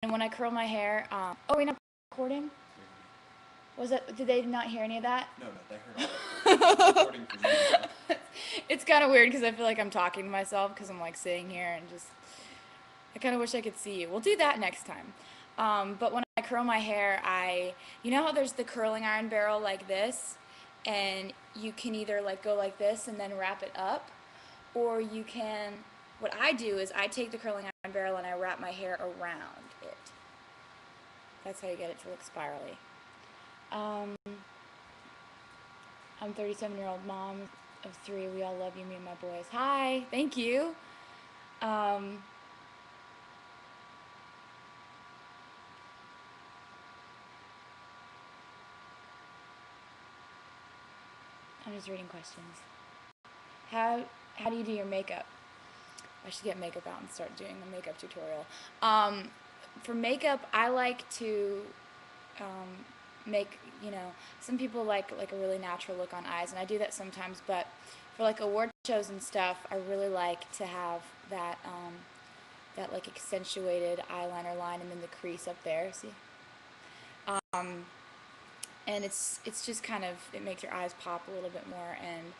when I curl my hair, oh, we're not recording? Was it? Did they not hear any of that? No, they heard all of it. Recording for you now. It's kind of weird because I feel like I'm talking to myself because I'm like sitting here and just, I kind of wish I could see you. We'll do that next time. But when I curl my hair, you know how there's the curling iron barrel like this, and you can either like go like this and then wrap it up, or you can, what I do is I take the curling iron barrel and I wrap my hair around it. That's how you get it to look spirally. I'm 37-year-old mom of 3. We all love you, me and my boys. Hi, thank you. I'm just reading questions. How do you do your makeup? I should get makeup out and start doing a makeup tutorial. For makeup, I like to make, some people like a really natural look on eyes, and I do that sometimes, but for like award shows and stuff, I really like to have that that like accentuated eyeliner line and then the crease up there, see? And it's just kind of, it makes your eyes pop a little bit more, and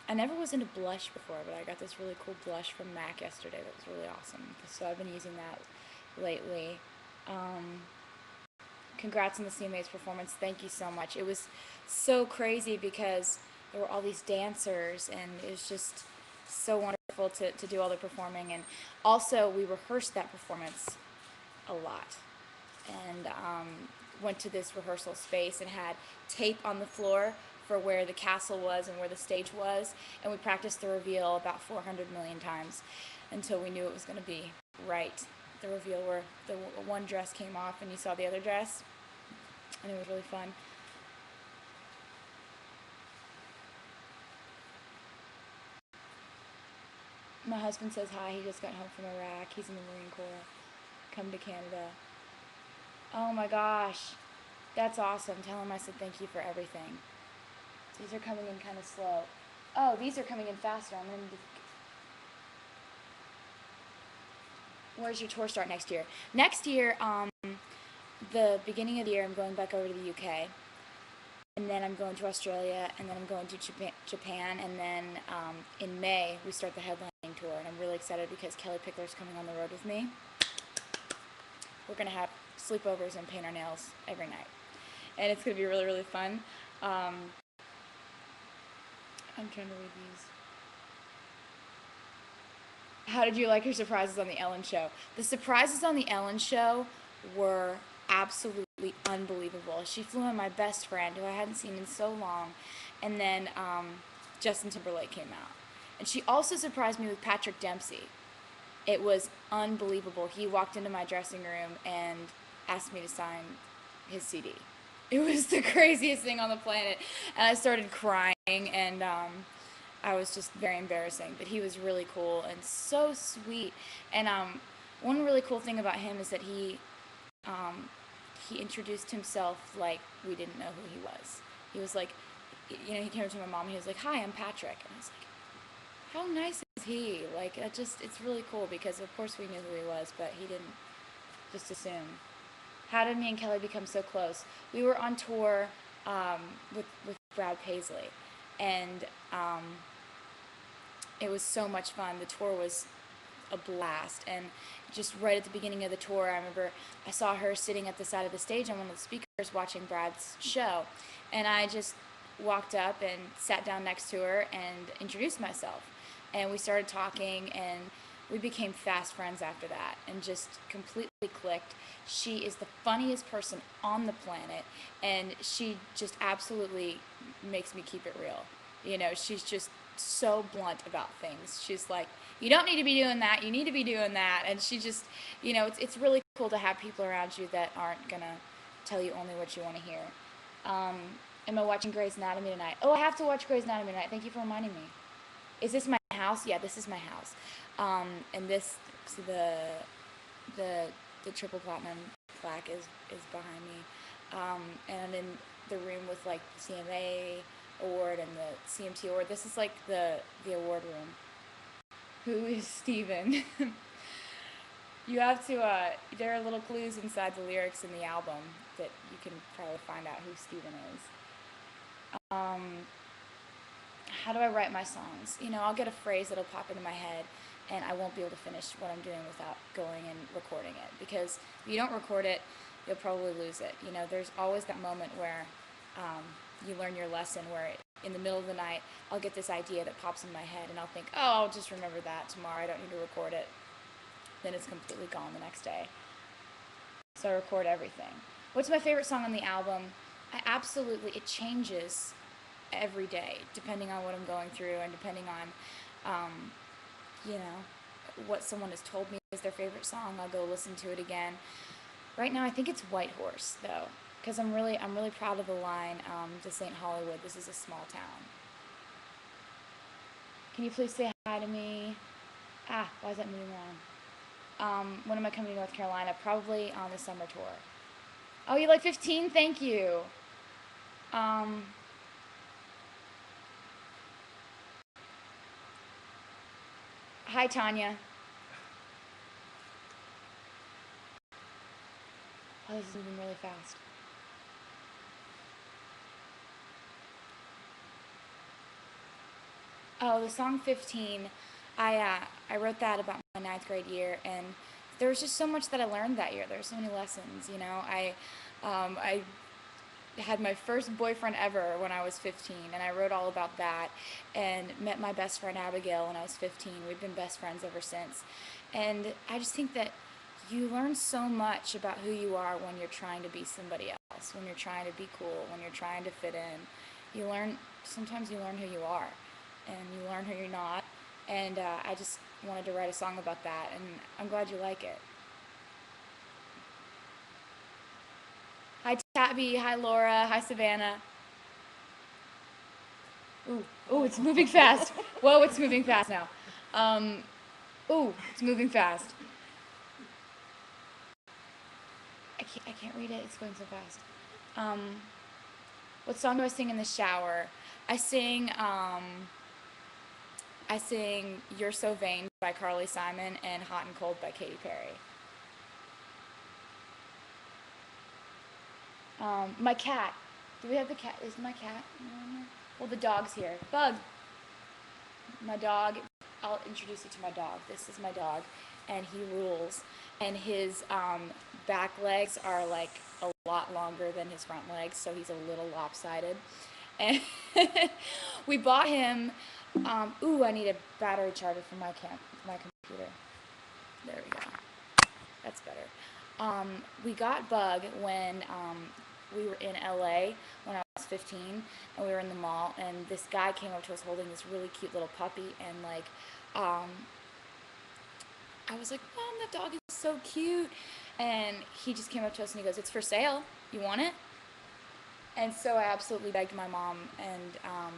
I never was into blush before, but I got this really cool blush from MAC yesterday that was really awesome, so I've been using that lately. Congrats on the CMA's performance. Thank you so much. It was so crazy because there were all these dancers, and it was just so wonderful to do all the performing. And also, we rehearsed that performance a lot, and went to this rehearsal space and had tape on the floor for where the castle was and where the stage was, and we practiced the reveal about 400 million times until we knew it was going to be right. The reveal where the one dress came off and you saw the other dress, and it was really fun. My husband says hi. He just got home from Iraq. He's in the Marine Corps. Come to Canada. Oh my gosh, that's awesome. Tell him I said thank you for everything. These are coming in kind of slow. Oh, these are coming in faster. Where's your tour start next year? Next year, the beginning of the year, I'm going back over to the UK, and then I'm going to Australia, and then I'm going to Japan, and then in May we start the headlining tour, and I'm really excited because Kelly Pickler's coming on the road with me. We're gonna have sleepovers and paint our nails every night, and it's gonna be really, really fun. I'm trying to read these. How did you like your surprises on the Ellen Show? The surprises on the Ellen Show were absolutely unbelievable. She flew in my best friend, who I hadn't seen in so long, and then Justin Timberlake came out. And she also surprised me with Patrick Dempsey. It was unbelievable. He walked into my dressing room and asked me to sign his CD. It was the craziest thing on the planet. And I started crying, and I was just very embarrassing. But he was really cool and so sweet. And one really cool thing about him is that he introduced himself like we didn't know who he was. He was like, he came up to my mom and he was like, "Hi, I'm Patrick." And I was like, how nice is he? Like, it's really cool because of course we knew who he was, but he didn't just assume. How did me and Kelly become so close? We were on tour with Brad Paisley, and it was so much fun. The tour was a blast, and just right at the beginning of the tour, I remember I saw her sitting at the side of the stage on one of the speakers watching Brad's show, and I just walked up and sat down next to her and introduced myself, and we started talking, and we became fast friends after that and just completely clicked. She is the funniest person on the planet, and she just absolutely makes me keep it real. She's just so blunt about things. She's like, you don't need to be doing that, you need to be doing that. And she just, it's really cool to have people around you that aren't gonna tell you only what you want to hear. Am I watching Grey's Anatomy tonight? Oh, I have to watch Grey's Anatomy tonight. Thank you for reminding me. Is this my house? Yeah, this is my house. And this, the triple platinum plaque is behind me. And I'm in the room with like the CMA award and the CMT award. This is like the award room. Who is Steven? You have to, there are little clues inside the lyrics in the album that you can probably find out who Steven is. How do I write my songs? I'll get a phrase that'll pop into my head, and I won't be able to finish what I'm doing without going and recording it. Because if you don't record it, you'll probably lose it. There's always that moment where you learn your lesson, where in the middle of the night, I'll get this idea that pops in my head, and I'll think, oh, I'll just remember that tomorrow. I don't need to record it. Then it's completely gone the next day. So I record everything. What's my favorite song on the album? It changes every day, depending on what I'm going through and depending on, what someone has told me is their favorite song. I'll go listen to it again. Right now, I think it's White Horse, though, because I'm really proud of the line to St. Hollywood. This is a small town. Can you please say hi to me? Why is that moving on? When am I coming to North Carolina? Probably on the summer tour. Oh, you like 15? Thank you. Hi, Tanya. Oh, this is moving really fast. Oh, the song 15, I wrote that about my ninth grade year, and there was just so much that I learned that year. There were so many lessons, I had my first boyfriend ever when I was 15, and I wrote all about that, and met my best friend Abigail when I was 15. We've been best friends ever since. And I just think that you learn so much about who you are when you're trying to be somebody else, when you're trying to be cool, when you're trying to fit in. Sometimes you learn who you are, and you learn who you're not. And I just wanted to write a song about that, and I'm glad you like it. Hi, Tabby. Hi, Laura. Hi, Savannah. Ooh, it's moving fast. Whoa, it's moving fast now. It's moving fast. I can't read it. It's going so fast. What song do I sing in the shower? I sing You're So Vain by Carly Simon and Hot and Cold by Katy Perry. My cat. Do we have the cat? Is my cat? Well, the dog's here. Bug. My dog. I'll introduce you to my dog. This is my dog, and he rules. And his back legs are like a lot longer than his front legs, so he's a little lopsided. And we bought him. I need a battery charger for my computer. There we go. That's better. We got Bug when we were in LA when I was 15, and we were in the mall, and this guy came up to us holding this really cute little puppy, and I was like, Mom, that dog is so cute. And he just came up to us and he goes, it's for sale. You want it? And so I absolutely begged my mom, and I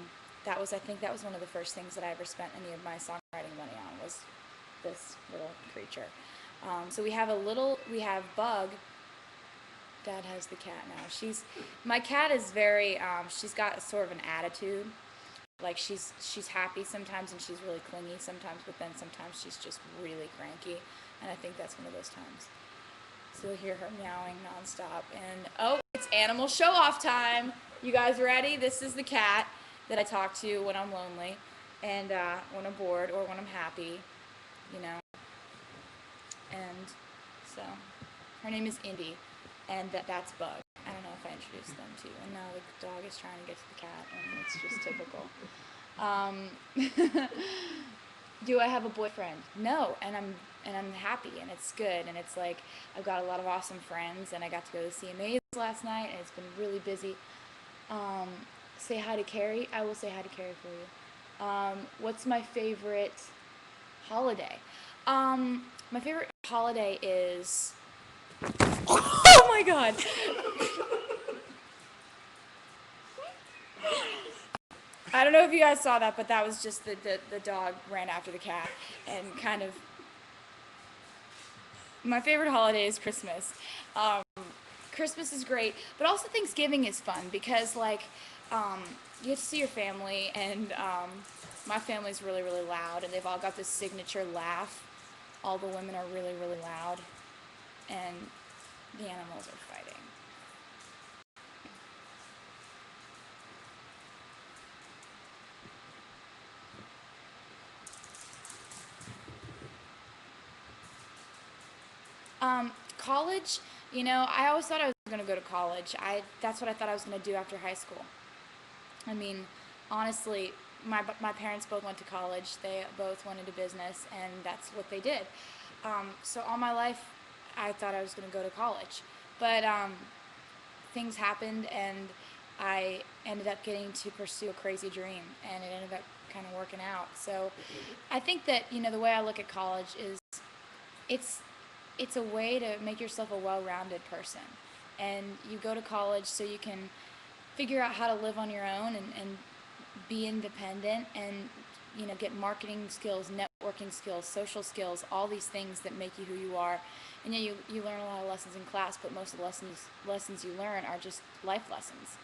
think that was one of the first things that I ever spent any of my songwriting money on, was this little creature. So we have Bug. Dad has the cat now. My cat is very, she's got sort of an attitude. Like she's happy sometimes and she's really clingy sometimes, but then sometimes she's just really cranky, and I think that's one of those times. So you'll hear her meowing nonstop. And it's animal show-off time. You guys ready? This is the cat that I talk to when I'm lonely, and when I'm bored or when I'm happy, And so her name is Indy, and that's Bug. I don't know if I introduced them to you. And now the dog is trying to get to the cat, and it's just typical. Do I have a boyfriend? No, and I'm happy, and it's good, and it's like I've got a lot of awesome friends, and I got to go to CMAs last night, and it's been really busy. Say hi to Carrie. I will say hi to Carrie for you. What's my favorite holiday? My favorite holiday is... Oh my God! I don't know if you guys saw that, but that was just the dog ran after the cat and kind of... My favorite holiday is Christmas. Christmas is great, but also Thanksgiving is fun because, you get to see your family, and my family's really, really loud, and they've all got this signature laugh all the women are really, really loud, and the animals are fighting. College, I always thought I was going to go to college. That's what I thought I was going to do after high school. I mean, honestly, my parents both went to college. They both went into business, and that's what they did. So all my life, I thought I was going to go to college. But things happened, and I ended up getting to pursue a crazy dream, and it ended up kind of working out. So I think that, the way I look at college is it's it's a way to make yourself a well-rounded person. And you go to college so you can figure out how to live on your own and be independent and get marketing skills, networking skills, social skills, all these things that make you who you are. And you learn a lot of lessons in class, but most of the lessons you learn are just life lessons.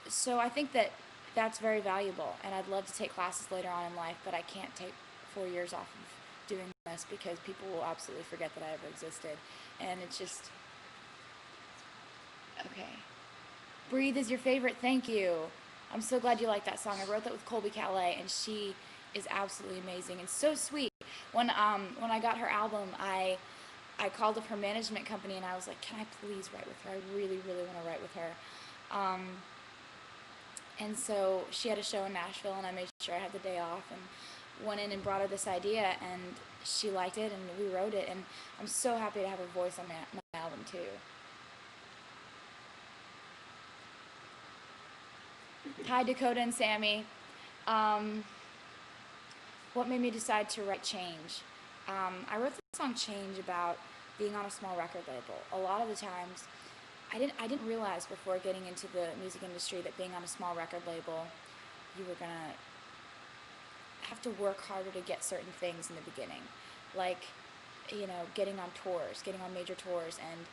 So I think that that's very valuable, and I'd love to take classes later on in life, but I can't take 4 years off of doing this because people will absolutely forget that I ever existed. And it's just, okay. Breathe is your favorite, thank you. I'm so glad you like that song. I wrote that with Colby Calais, and she is absolutely amazing and so sweet. When I got her album, I called up her management company and I was like, can I please write with her? I really, really want to write with her. And so she had a show in Nashville, and I made sure I had the day off and went in and brought her this idea, and she liked it, and we wrote it, and I'm so happy to have her voice on my album too. Hi, Dakota and Sammy. What made me decide to write Change? I wrote the song Change about being on a small record label. A lot of the times, I didn't realize before getting into the music industry that being on a small record label, you were gonna have to work harder to get certain things in the beginning, like getting on tours, getting on major tours, and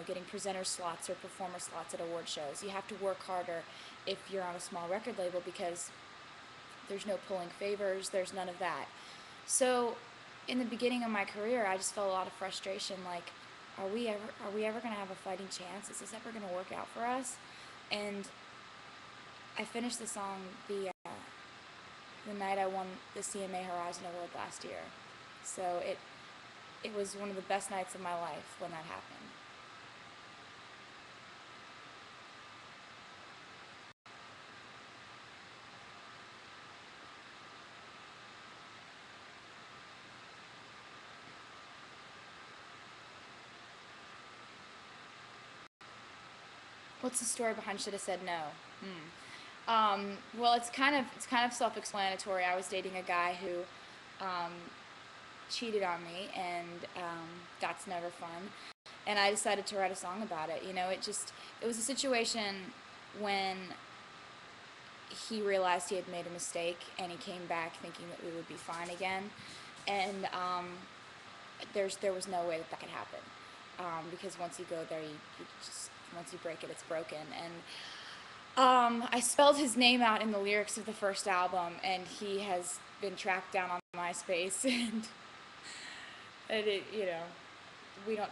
getting presenter slots or performer slots at award shows. You have to work harder if you're on a small record label because there's no pulling favors, there's none of that. So in the beginning of my career, I just felt a lot of frustration, like, are we ever going to have a fighting chance? Is this ever going to work out for us? And I finished the song the night I won the CMA Horizon Award last year. So it was one of the best nights of my life when that happened. What's the story behind Should Have Said No? Well, it's kind of self-explanatory. I was dating a guy who cheated on me, and that's never fun. And I decided to write a song about it. It was a situation when he realized he had made a mistake, and he came back thinking that we would be fine again. And there was no way that could happen, because once you go there, once you break it, it's broken. And I spelled his name out in the lyrics of the first album, and he has been tracked down on MySpace, and we don't.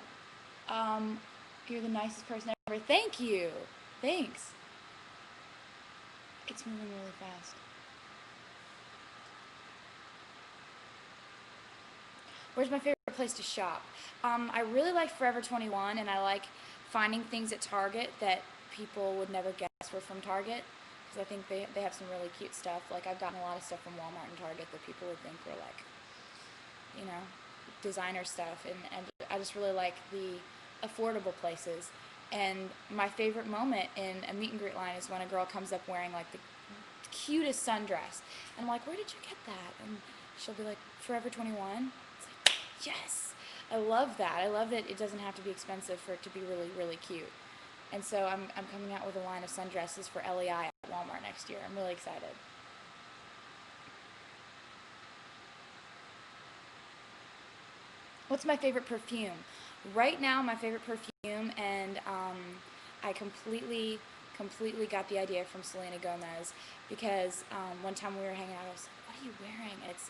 You're the nicest person ever. Thank you. Thanks. It's moving really fast. Where's my favorite place to shop? I really like Forever 21, and I like finding things at Target that people would never guess were from Target, because I think they have some really cute stuff. Like, I've gotten a lot of stuff from Walmart and Target that people would think were like, designer stuff, and I just really like the affordable places. And my favorite moment in a meet and greet line is when a girl comes up wearing like the cutest sundress, and I'm like, where did you get that? And she'll be like, Forever 21. It's like, yes, I love that. I love that it doesn't have to be expensive for it to be really, really cute. And so I'm coming out with a line of sundresses for LEI at Walmart next year. I'm really excited. What's my favorite perfume? Right now, my favorite perfume, and I completely got the idea from Selena Gomez, because one time we were hanging out, I was like, what are you wearing? And it's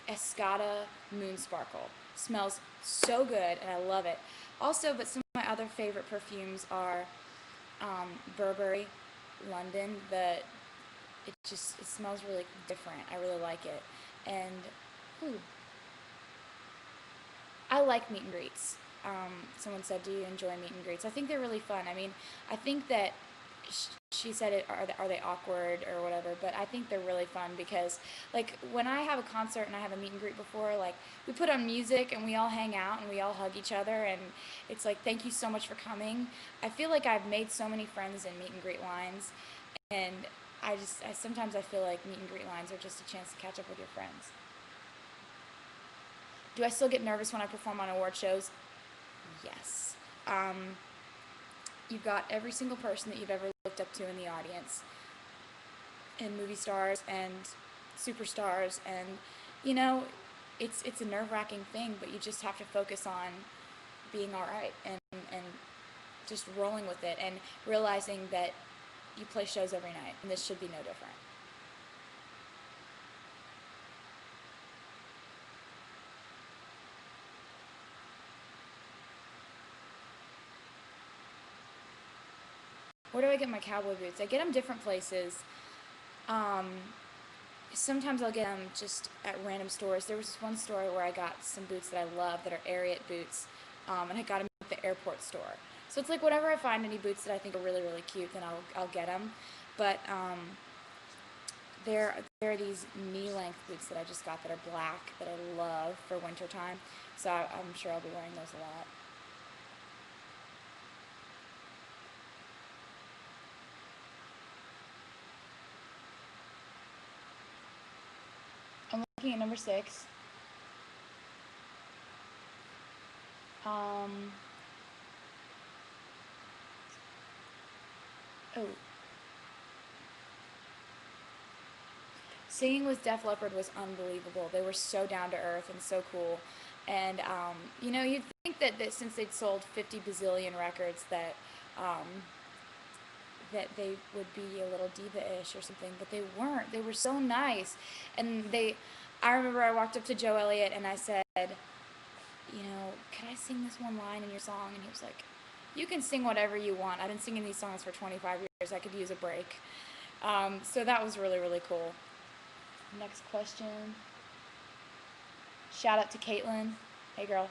Escada Moon Sparkle. Smells so good, and I love it. Also, but some of my other favorite perfumes are Burberry London. It smells really different. I really like it. And ooh, I like meet and greets. Someone said, "Do you enjoy meet and greets?" I think they're really fun. I mean, I think that she said, are they awkward or whatever? But I think they're really fun because, like, when I have a concert and I have a meet and greet before, like, we put on music and we all hang out and we all hug each other, and it's like, thank you so much for coming. I feel like I've made so many friends in meet and greet lines, and I sometimes I feel like meet and greet lines are just a chance to catch up with your friends. Do I still get nervous when I perform on award shows? Yes. You've got every single person that you've ever looked up to in the audience, and movie stars and superstars, and you know, it's a nerve-wracking thing, but you just have to focus on being all right and just rolling with it and realizing that you play shows every night, and this should be no different. Where do I get my cowboy boots? I get them different places. Um, Sometimes I'll get them just at random stores. There was this one store where I got some boots that I love that are Ariat boots, and I got them at the airport store. So it's like whenever I find any boots that I think are really, really cute, then I'll get them. But there are these knee-length boots that I just got that are black that I love for wintertime. So I'm sure I'll be wearing those a lot. I'm looking at number 6. Um, oh, singing with Def Leppard was unbelievable. They were so down to earth and so cool. And you'd think that since they'd sold 50 bazillion records that they would be a little diva-ish or something, but they weren't. They were so nice. And I remember I walked up to Joe Elliott and I said, can I sing this one line in your song? And he was like, you can sing whatever you want. I've been singing these songs for 25 years. I could use a break. So that was really, really cool. Next question. Shout out to Caitlin. Hey, girl.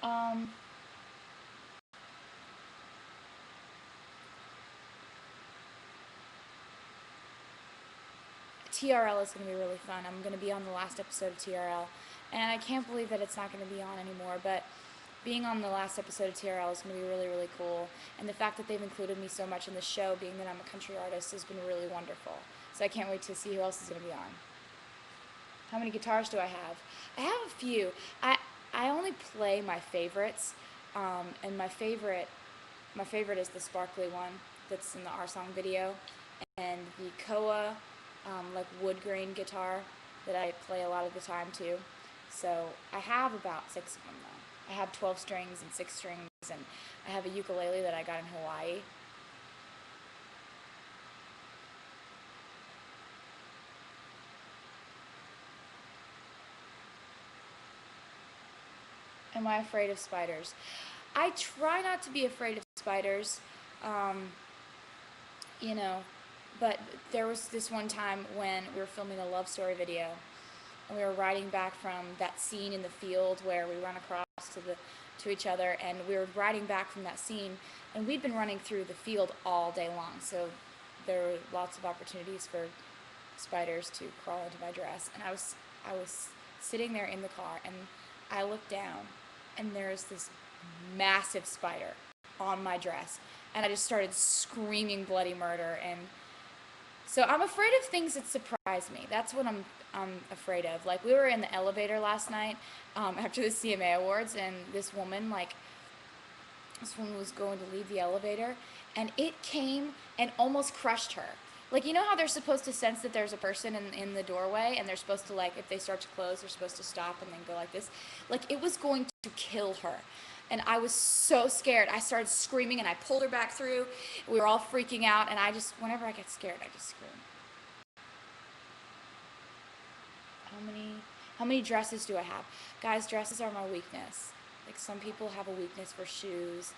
Um, TRL is going to be really fun. I'm going to be on the last episode of TRL, and I can't believe that it's not going to be on anymore, but being on the last episode of TRL is going to be really, really cool, and the fact that they've included me so much in the show, being that I'm a country artist, has been really wonderful. So I can't wait to see who else is going to be on. How many guitars do I have? I have a few. I only play my favorites, and my favorite is the sparkly one that's in the Our Song video, and the Koa like wood grain guitar that I play a lot of the time too. So I have about 6 of them though. I have 12 strings and 6 strings, and I have a ukulele that I got in Hawaii. Am I afraid of spiders? I try not to be afraid of spiders, um, you know, but there was this one time when we were filming a love story video, and we were riding back from that scene in the field where we run across to each other, and we were riding back from that scene, and we'd been running through the field all day long, so there were lots of opportunities for spiders to crawl into my dress, and I was sitting there in the car, and I looked down, and there's this massive spider on my dress, and I just started screaming bloody murder. And so I'm afraid of things that surprise me. That's what I'm afraid of. Like, we were in the elevator last night after the CMA Awards, and this woman was going to leave the elevator, and it came and almost crushed her. Like, you know how they're supposed to sense that there's a person in the doorway, and they're supposed to, like, if they start to close, they're supposed to stop and then go like this? Like, it was going to kill her. And I was so scared. I started screaming and I pulled her back through. We were all freaking out, and I just, whenever I get scared, I just scream. How many, how many dresses do I have? Guys, dresses are my weakness. Like, some people have a weakness for shoes.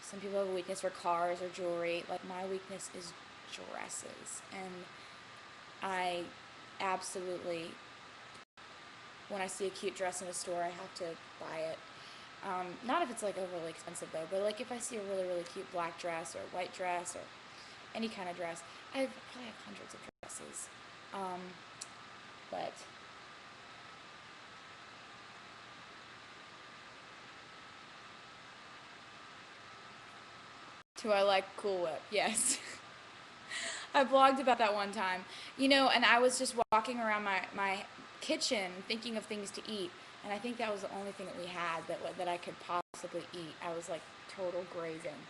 Some people have a weakness for cars or jewelry. Like, my weakness is dresses. And I absolutely, when I see a cute dress in a store, I have to buy it. Not if it's like overly expensive though, but like if I see a really, really cute black dress or white dress or any kind of dress, I probably have hundreds of dresses. But do I like Cool Whip? Yes. I blogged about that one time. And I was just walking around my kitchen thinking of things to eat, and I think that was the only thing that we had that I could possibly eat. I was like total grazing.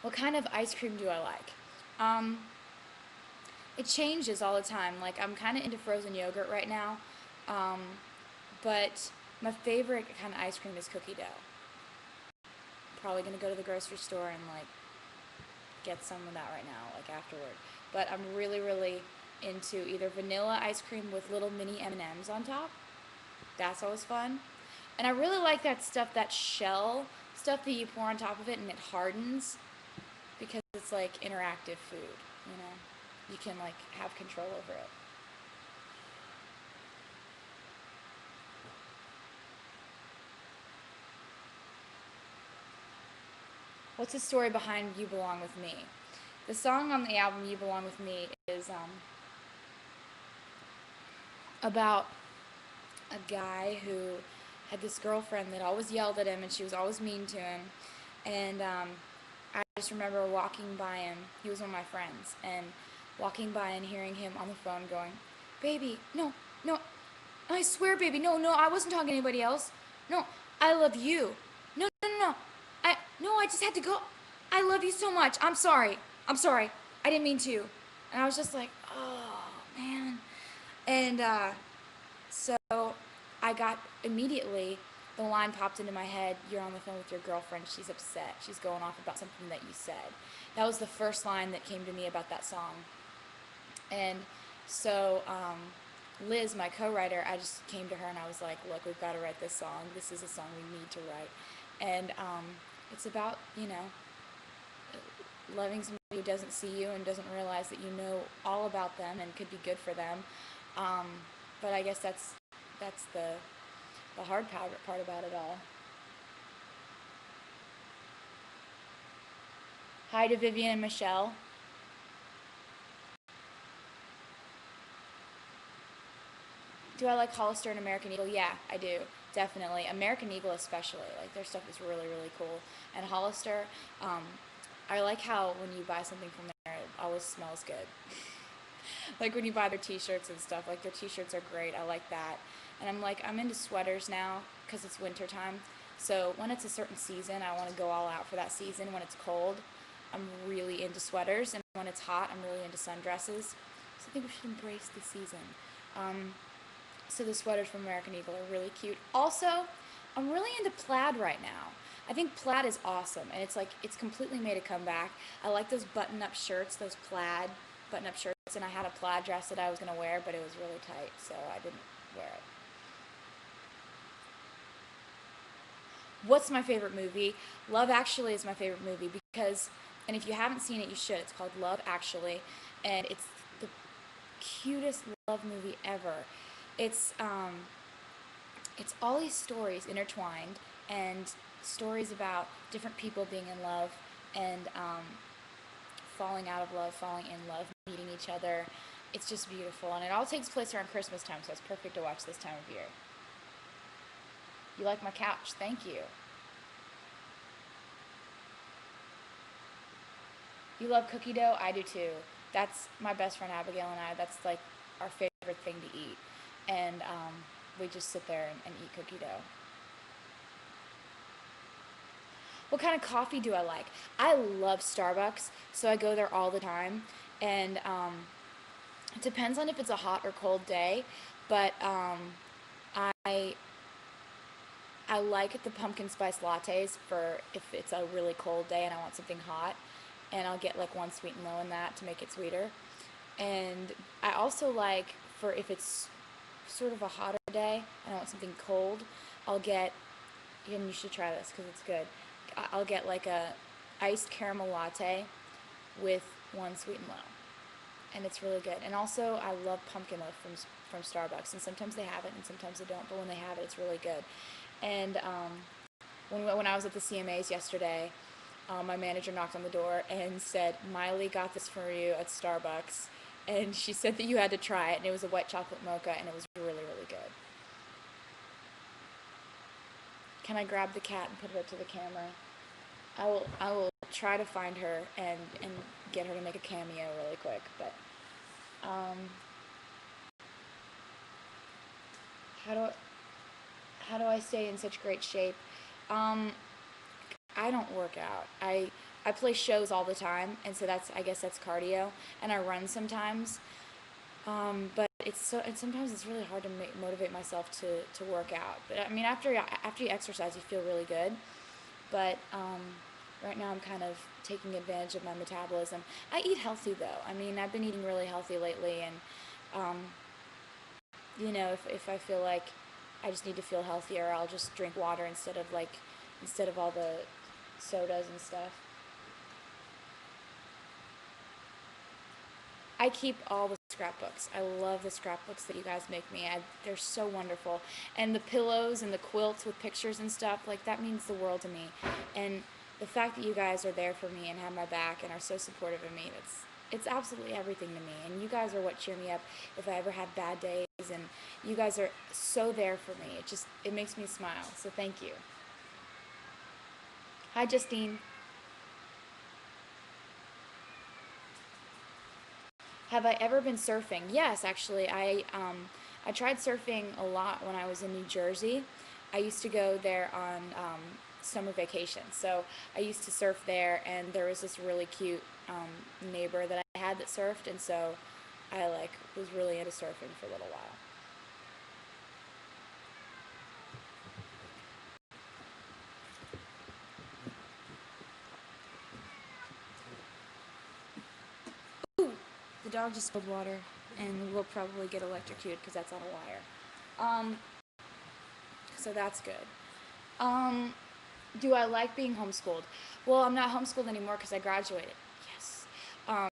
What kind of ice cream do I like? Um, it changes all the time. Like, I'm kind of into frozen yogurt right now, um, but my favorite kind of ice cream is cookie dough. Probably gonna go to the grocery store and like get some of that right now, like afterward. But I'm really, really into either vanilla ice cream with little mini M&Ms on top. That's always fun. And I really like that stuff, that shell stuff that you pour on top of it and it hardens, because it's like interactive food, you know? You can like have control over it. What's the story behind You Belong With Me? The song on the album You Belong With Me is about a guy who had this girlfriend that always yelled at him and she was always mean to him. And I just remember walking by him. He was one of my friends. And walking by and hearing him on the phone going, "Baby, no, no, I swear, baby, no, no, I wasn't talking to anybody else. No, I love you. No, no, no, no. I just had to go. I love you so much. I'm sorry. I'm sorry. I didn't mean to." And I was just like, oh, man. And so I got immediately, the line popped into my head, "You're on the phone with your girlfriend. She's upset. She's going off about something that you said." That was the first line that came to me about that song. And so Liz, my co-writer, I just came to her and I was like, "Look, we've got to write this song. This is a song we need to write." And it's about, loving somebody who doesn't see you and doesn't realize that you know all about them and could be good for them. Um, but I guess that's the hard part about it all. Hi to Vivian and Michelle. Do I like Hollister and American Eagle? Yeah, I do. Definitely. American Eagle especially. Like, their stuff is really, really cool. And Hollister, I like how when you buy something from there, it always smells good. Like when you buy their t-shirts and stuff. Like, their t-shirts are great. I like that. And I'm into sweaters now because it's winter time. So when it's a certain season, I want to go all out for that season. When it's cold, I'm really into sweaters. And when it's hot, I'm really into sundresses. So I think we should embrace the season. So the sweaters from American Eagle are really cute. Also, I'm really into plaid right now. I think plaid is awesome, and it's completely made a comeback. I like those button-up shirts, those plaid button-up shirts, and I had a plaid dress that I was going to wear, but it was really tight, so I didn't wear it. What's my favorite movie? Love Actually is my favorite movie because, and if you haven't seen it, you should. It's called Love Actually, and it's the cutest love movie ever. It's it's all these stories intertwined, and stories about different people being in love and falling out of love, falling in love, meeting each other. It's just beautiful, and it all takes place around Christmas time, so it's perfect to watch this time of year. You like my couch? Thank you. You love cookie dough? I do too. That's my best friend Abigail and I. That's like our favorite thing to eat. And we just sit there and eat cookie dough. What kind of coffee do I like? I love Starbucks, so I go there all the time. And it depends on if it's a hot or cold day, but I I like the pumpkin spice lattes for if it's a really cold day and I want something hot, and I'll get like one sweet and low in that to make it sweeter. And I also like for if it's sort of a hotter day and I want something cold, I'll get, and you should try this because it's good. I'll get like a iced caramel latte with one sweet and low, and it's really good. And also, I love pumpkin loaf from Starbucks, and sometimes they have it and sometimes they don't, but when they have it, it's really good. And when I was at the CMAs yesterday, my manager knocked on the door and said, "Miley got this for you at Starbucks," and she said that you had to try it, and it was a white chocolate mocha, and it was really, really good. Can I grab the cat and put it up to the camera? I will try to find her and get her to make a cameo really quick, but um, how do I, how do I stay in such great shape? Um, I don't work out. I play shows all the time, and so I guess that's cardio, and I run sometimes. But sometimes it's really hard to motivate myself to work out. But I mean, after you exercise, you feel really good. But right now, I'm kind of taking advantage of my metabolism. I eat healthy though. I mean, I've been eating really healthy lately, and um, if I feel like I just need to feel healthier, I'll just drink water instead of all the sodas and stuff. I keep all the scrapbooks. I love the scrapbooks that you guys make me. They're so wonderful. And the pillows and the quilts with pictures and stuff, like that means the world to me. And the fact that you guys are there for me and have my back and are so supportive of me, it's absolutely everything to me. And you guys are what cheer me up if I ever have bad days, and you guys are so there for me. It makes me smile. So thank you. Hi, Justine. Have I ever been surfing? Yes, actually. I tried surfing a lot when I was in New Jersey. I used to go there on summer vacation. So I used to surf there, and there was this really cute neighbor that I had that surfed, and so I was really into surfing for a little while. Ooh, the dog just spilled water, and we'll probably get electrocuted because that's on a wire. Um, so that's good. Um, Do I like being homeschooled? Well, I'm not homeschooled anymore because I graduated. Yes. Um,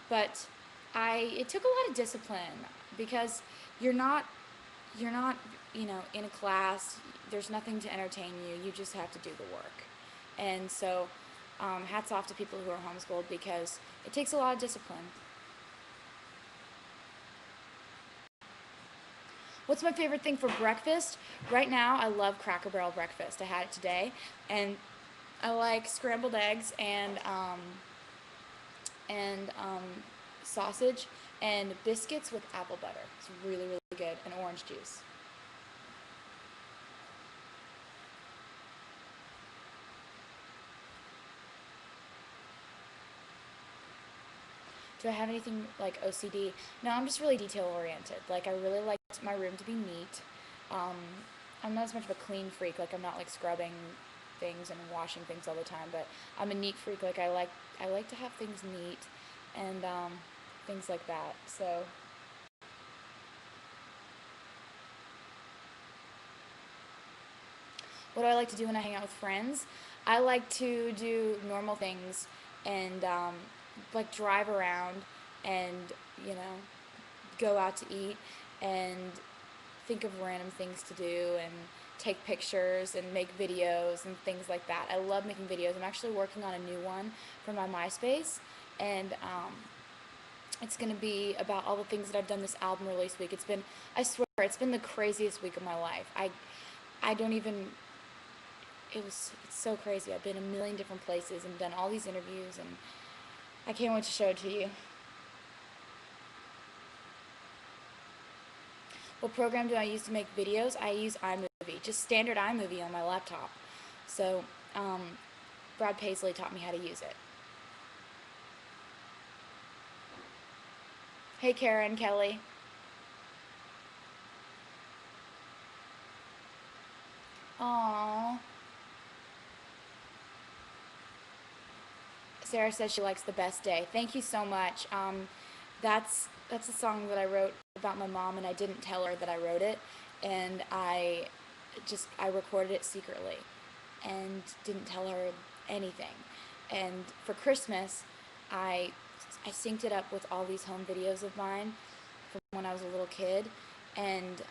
but it took a lot of discipline because you're not, you're not, in a class. There's nothing to entertain you. You just have to do the work. And so, hats off to people who are homeschooled because it takes a lot of discipline. What's my favorite thing for breakfast? Right now, I love Cracker Barrel breakfast. I had it today, and I like scrambled eggs and sausage and biscuits with apple butter. It's really, really good, and orange juice. Do I have anything like OCD? No, I'm just really detail oriented. Like, I really like my room to be neat. Um, I'm not as much of a clean freak. Like, I'm not like scrubbing things and washing things all the time, but I'm a neat freak. Like, I like to have things neat and things like that. So, what do I like to do when I hang out with friends? I like to do normal things and like drive around and, you know, go out to eat and think of random things to do and take pictures and make videos and things like that. I love making videos. I'm actually working on a new one for my MySpace, and it's going to be about all the things that I've done this album release week. I swear, it's been the craziest week of my life. I don't even, it's so crazy. I've been a million different places and done all these interviews, and I can't wait to show it to you. What program do I use to make videos? I use iMovie, just standard iMovie on my laptop. So, Brad Paisley taught me how to use it. Hey, Karen, Kelly. Aww. Sarah says she likes The Best Day. Thank you so much. That's a song that I wrote about my mom, and I didn't tell her that I wrote it, and I recorded it secretly, and didn't tell her anything. And for Christmas, I I synced it up with all these home videos of mine from when I was a little kid, and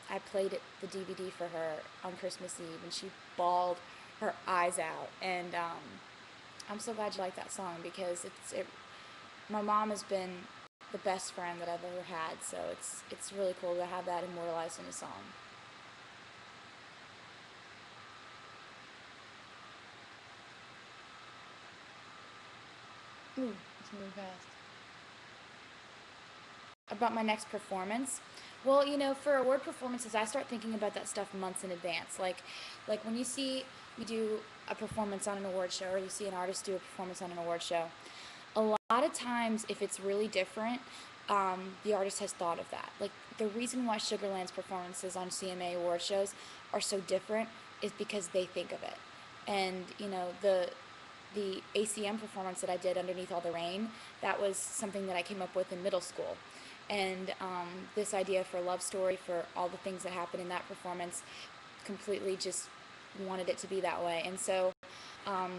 I played the DVD for her on Christmas Eve, and she bawled her eyes out. And I'm so glad you like that song because my mom has been the best friend that I've ever had, so it's really cool to have that immortalized in a song. Ooh, it's moving fast. About my next performance. Well, for award performances, I start thinking about that stuff months in advance. Like when you see me do a performance on an award show, or you see an artist do a performance on an award show, a lot of times, if it's really different, the artist has thought of that. Like the reason why Sugarland's performances on CMA award shows are so different is because they think of it. And the ACM performance that I did underneath all the rain, that was something that I came up with in middle school. And this idea for Love Story, for all the things that happened in that performance, completely just wanted it to be that way. And so um,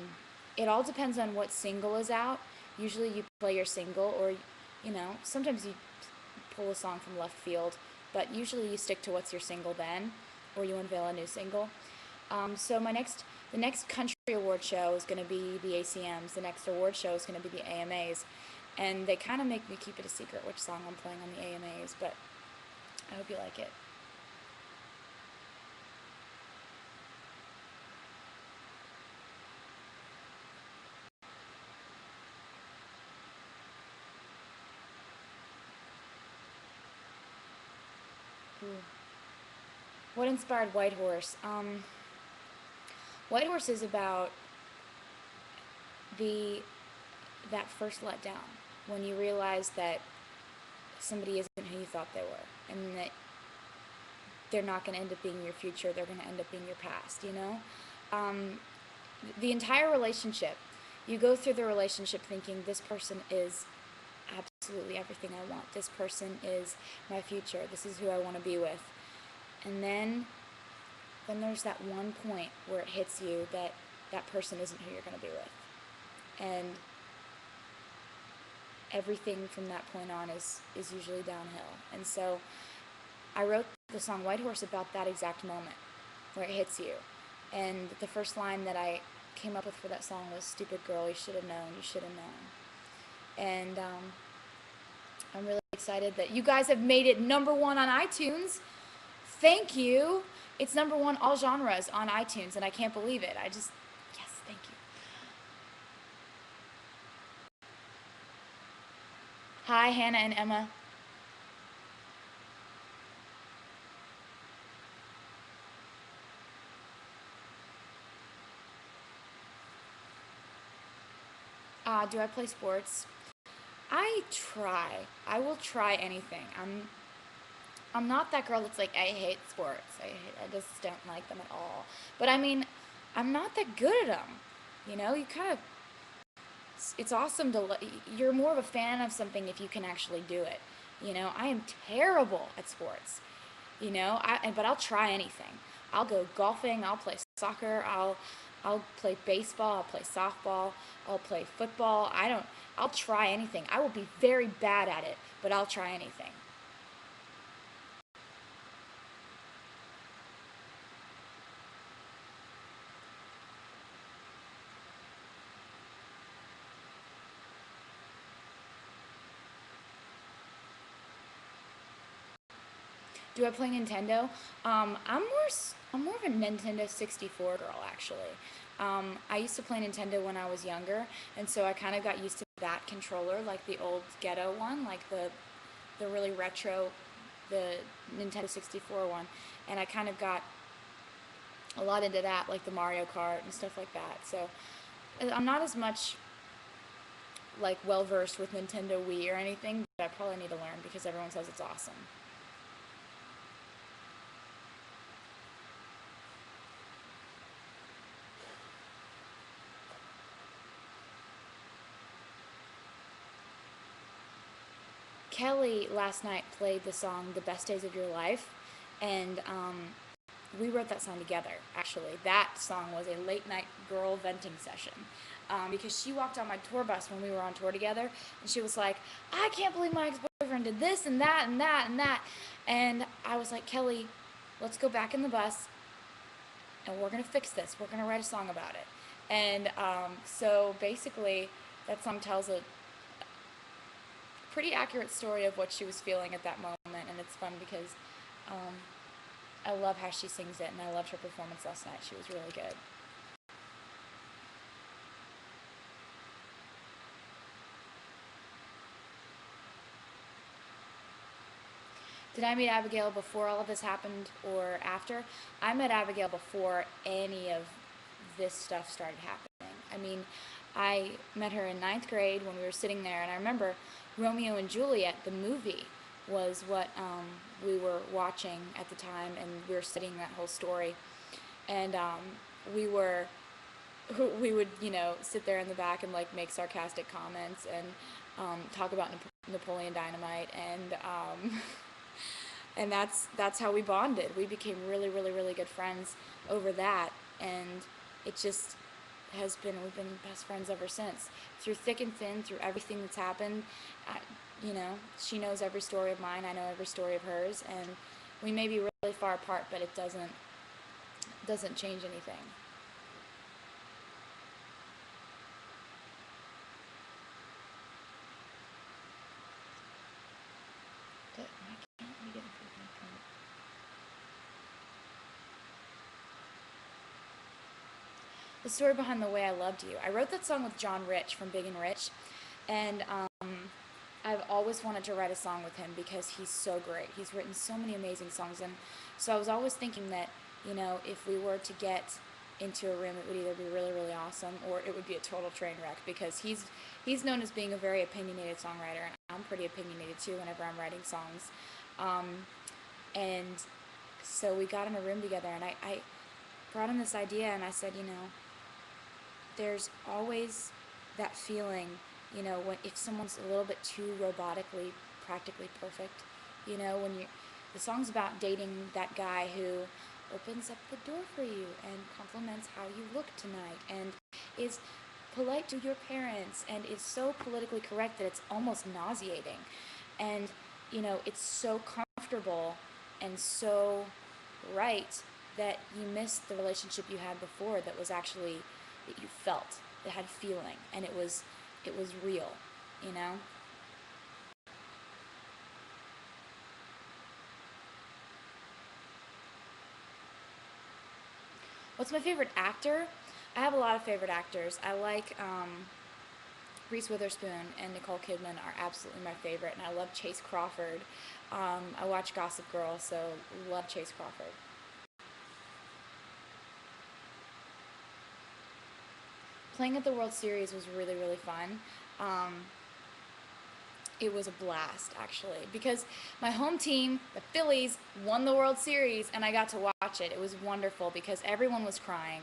it all depends on what single is out. Usually you play your single, or sometimes you pull a song from left field, but usually you stick to what's your single then, or you unveil a new single. So the next country award show is going to be the ACMs. The next award show is going to be the AMAs, and they kind of make me keep it a secret which song I'm playing on the AMAs. But I hope you like it. Ooh. What inspired White Horse? White Horse is about the that first letdown when you realize that somebody isn't who you thought they were, and that they're not going to end up being your future. They're going to end up being your past. The entire relationship, you go through the relationship thinking this person is absolutely everything I want. This person is my future. This is who I want to be with. And then there's that one point where it hits you that that person isn't who you're going to be with. And everything from that point on is usually downhill. And so I wrote the song White Horse about that exact moment where it hits you. And the first line that I came up with for that song was, "Stupid girl, you should have known, you should have known." And I'm really excited that you guys have made it #1 on iTunes. Thank you. It's #1 all genres on iTunes, and I can't believe it. Yes, thank you. Hi, Hannah and Emma. Do I play sports? I try. I will try anything. I'm not that girl that's like, I hate sports. I just don't like them at all. But I mean, I'm not that good at them. You kind of, it's awesome you're more of a fan of something if you can actually do it. I am terrible at sports. But I'll try anything. I'll go golfing, I'll play soccer, I'll play baseball, I'll play softball, I'll play football. I'll try anything. I will be very bad at it, but I'll try anything. Do I play Nintendo? I'm more of a Nintendo 64 girl, actually. I used to play Nintendo when I was younger, and so I kind of got used to that controller, like the old ghetto one, like the really retro, the Nintendo 64 one, and I kind of got a lot into that, like the Mario Kart and stuff like that. So I'm not as much like well versed with Nintendo Wii or anything, but I probably need to learn because everyone says it's awesome. Kelly last night played the song "The Best Days of Your Life," and we wrote that song together. Actually, that song was a late night girl venting session. Because she walked on my tour bus when we were on tour together, and she was like, "I can't believe my ex-boyfriend did this and that and that and that," and I was like, "Kelly, let's go back in the bus, and we're gonna fix this. We're gonna write a song about it." And so basically, that song tells a pretty accurate story of what she was feeling at that moment, and it's fun because um, I love how she sings it, and I loved her performance last night. She was really good. Did I meet Abigail before all of this happened or after? I met Abigail before any of this stuff started happening. I mean, I met her in ninth grade when we were sitting there, and I remember Romeo and Juliet, the movie, was what we were watching at the time, and we were studying that whole story. And we were we would, sit there in the back and like make sarcastic comments and talk about Napoleon Dynamite, and and that's how we bonded. We became really, really, really good friends over that, and it just we've been best friends ever since. Through thick and thin, through everything that's happened, she knows every story of mine. I know every story of hers, and we may be really far apart, but it doesn't change anything. The story behind the way I loved you. I wrote that song with John Rich from Big and Rich, and I've always wanted to write a song with him because he's so great. He's written so many amazing songs, and so I was always thinking that, if we were to get into a room, it would either be really, really awesome or it would be a total train wreck, because he's known as being a very opinionated songwriter, and I'm pretty opinionated too whenever I'm writing songs. And so we got in a room together, and I brought him this idea, and I said, there's always that feeling, when if someone's a little bit too robotically, practically perfect, when the song's about dating that guy who opens up the door for you and compliments how you look tonight and is polite to your parents and is so politically correct that it's almost nauseating. And, it's so comfortable and so right that you miss the relationship you had before that was actually that you felt, that had feeling, and it was real, you know? What's my favorite actor? I have a lot of favorite actors. I like Reese Witherspoon and Nicole Kidman are absolutely my favorite, and I love Chase Crawford. I watch Gossip Girl, so love Chase Crawford. Playing at the World Series was really, really fun. Um, it was a blast, actually, because my home team, the Phillies, won the World Series, and I got to watch it. It was wonderful because everyone was crying,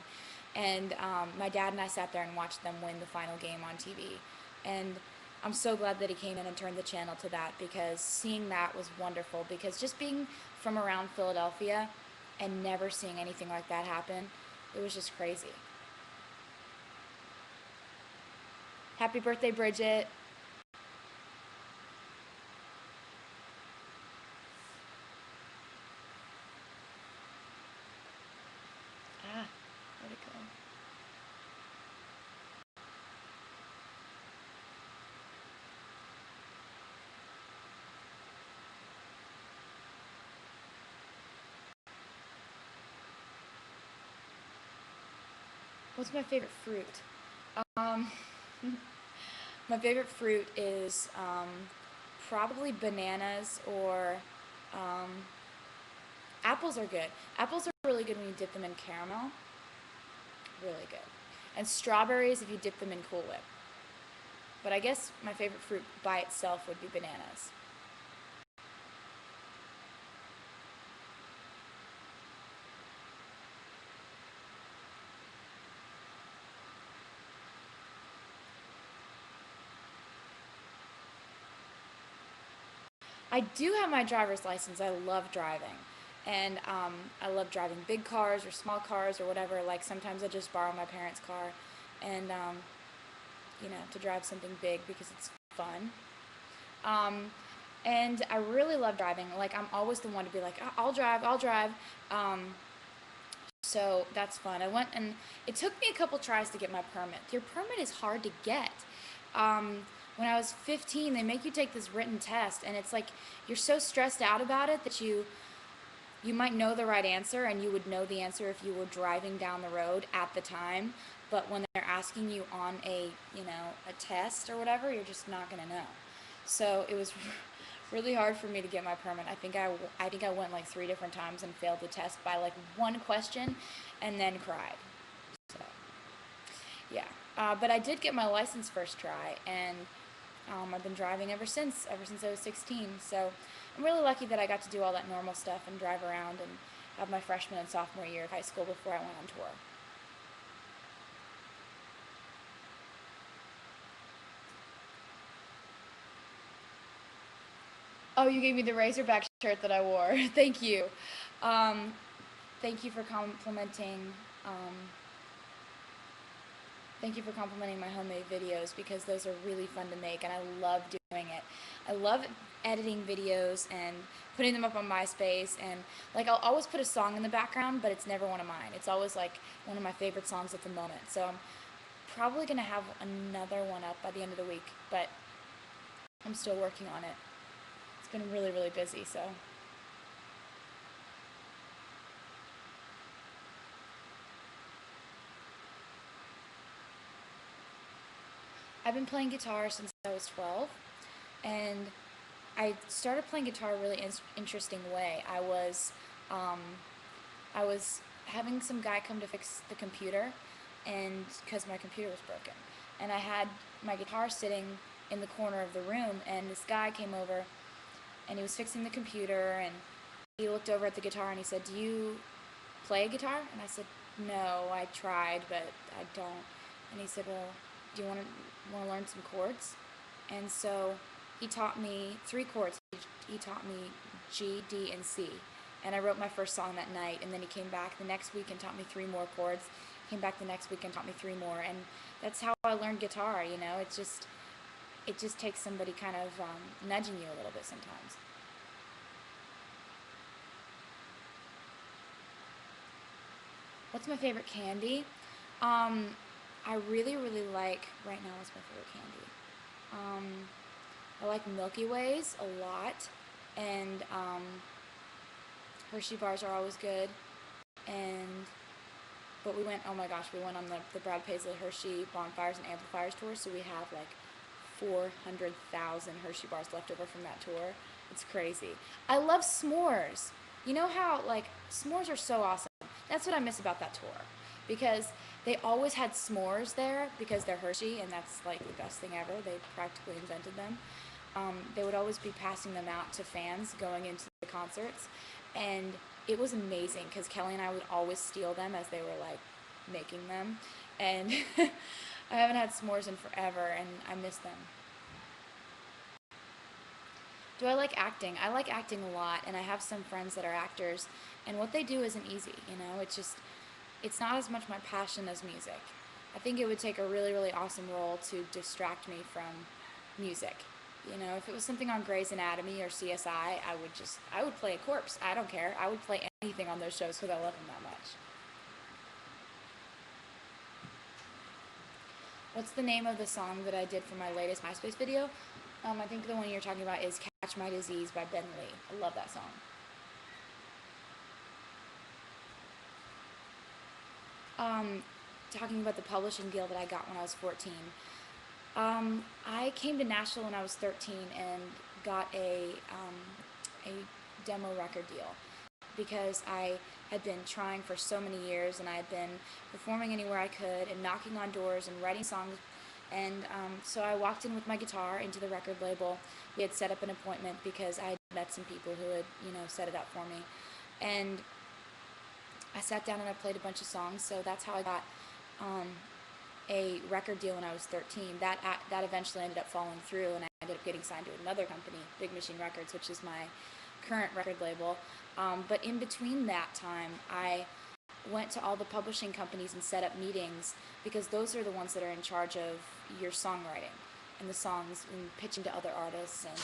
and my dad and I sat there and watched them win the final game on TV. And I'm so glad that he came in and turned the channel to that, because seeing that was wonderful, because just being from around Philadelphia and never seeing anything like that happen, it was just crazy. Happy birthday, Bridget. Ah, where'd it go? What's my favorite fruit? Um, my favorite fruit is probably bananas, or um, apples are good. Apples are really good when you dip them in caramel. Really good. And strawberries if you dip them in Cool Whip. But I guess my favorite fruit by itself would be bananas. I do have my driver's license. I love driving. And I love driving big cars or small cars or whatever. Like sometimes I just borrow my parents' car and, to drive something big because it's fun. Um, and I really love driving. Like I'm always the one to be like, I'll drive, I'll drive. Um, so that's fun. I went and it took me a couple tries to get my permit. Your permit is hard to get. When I was 15, they make you take this written test, and it's like you're so stressed out about it that you might know the right answer, and you would know the answer if you were driving down the road at the time. But when they're asking you on a test or whatever, you're just not gonna know. So it was really hard for me to get my permit. I think I went like 3 different times and failed the test by like one question, and then cried. So yeah, but I did get my license first try, and I've been driving ever since I was 16. So I'm really lucky that I got to do all that normal stuff and drive around and have my freshman and sophomore year of high school before I went on tour. Oh, you gave me the Razorback shirt that I wore. Thank you. Um, thank you for complimenting. Um, Thank you for complimenting my homemade videos because those are really fun to make and I love doing it. I love editing videos and putting them up on MySpace, and like I'll always put a song in the background, but it's never one of mine. It's always like one of my favorite songs at the moment. So I'm probably going to have another one up by the end of the week, but I'm still working on it. It's been really, really busy, so. I've been playing guitar since I was 12, and I started playing guitar a really interesting way. Um, I was having some guy come to fix the computer, and because my computer was broken, and I had my guitar sitting in the corner of the room, and this guy came over, and he was fixing the computer, and he looked over at the guitar and he said, "Do you play a guitar?" And I said, "No, I tried, but I don't." And he said, "Well, do you want to learn some chords?" And so he taught me 3 chords. He taught me G, D, and C. And I wrote my first song that night. And then he came back the next week and taught me 3 more chords. Came back the next week and taught me 3 more. And that's how I learned guitar. It just takes somebody kind of nudging you a little bit sometimes. What's my favorite candy? Um, I really, really like, right now, what's my favorite candy? Um, I like Milky Ways a lot, and Hershey bars are always good. And but oh my gosh, we went on the Brad Paisley Hershey Bonfires and Amplifiers tour, so we have like 400,000 Hershey bars left over from that tour. It's crazy. I love s'mores. You know how like s'mores are so awesome. That's what I miss about that tour, because they always had s'mores there because they're Hershey, and that's like the best thing ever. They practically invented them. They would always be passing them out to fans going into the concerts, and it was amazing because Kelly and I would always steal them as they were like making them, and I haven't had s'mores in forever, and I miss them. Do I like acting? I like acting a lot, and I have some friends that are actors, and what they do isn't easy, it's not as much my passion as music. I think it would take a really, really awesome role to distract me from music. If it was something on Grey's Anatomy or CSI, I would play a corpse. I don't care. I would play anything on those shows because I love them that much. What's the name of the song that I did for my latest MySpace video? I think the one you're talking about is Catch My Disease by Ben Lee. I love that song. Um, Talking about the publishing deal that I got when I was 14. I came to Nashville when I was 13 and got a demo record deal because I had been trying for so many years, and I had been performing anywhere I could and knocking on doors and writing songs. And so I walked in with my guitar into the record label. We had set up an appointment because I had met some people who had, set it up for me. And I sat down and I played a bunch of songs, so that's how I got um, a record deal when I was 13. That eventually ended up falling through, and I ended up getting signed to another company, Big Machine Records, which is my current record label. But in between that time, I went to all the publishing companies and set up meetings, because those are the ones that are in charge of your songwriting and the songs and pitching to other artists, and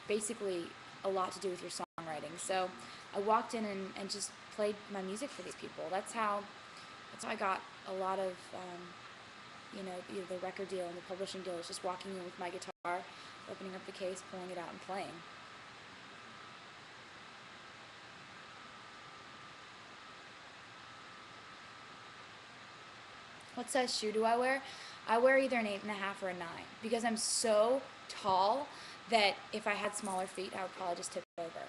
basically a lot to do with your songwriting. So I walked in and just played my music for these people. That's how I got a lot of the record deal and the publishing deal. Is just walking in with my guitar, opening up the case, pulling it out, and playing. What size shoe do I wear? I wear either an 8.5 or a 9, because I'm so tall that if I had smaller feet, I would probably just tip over.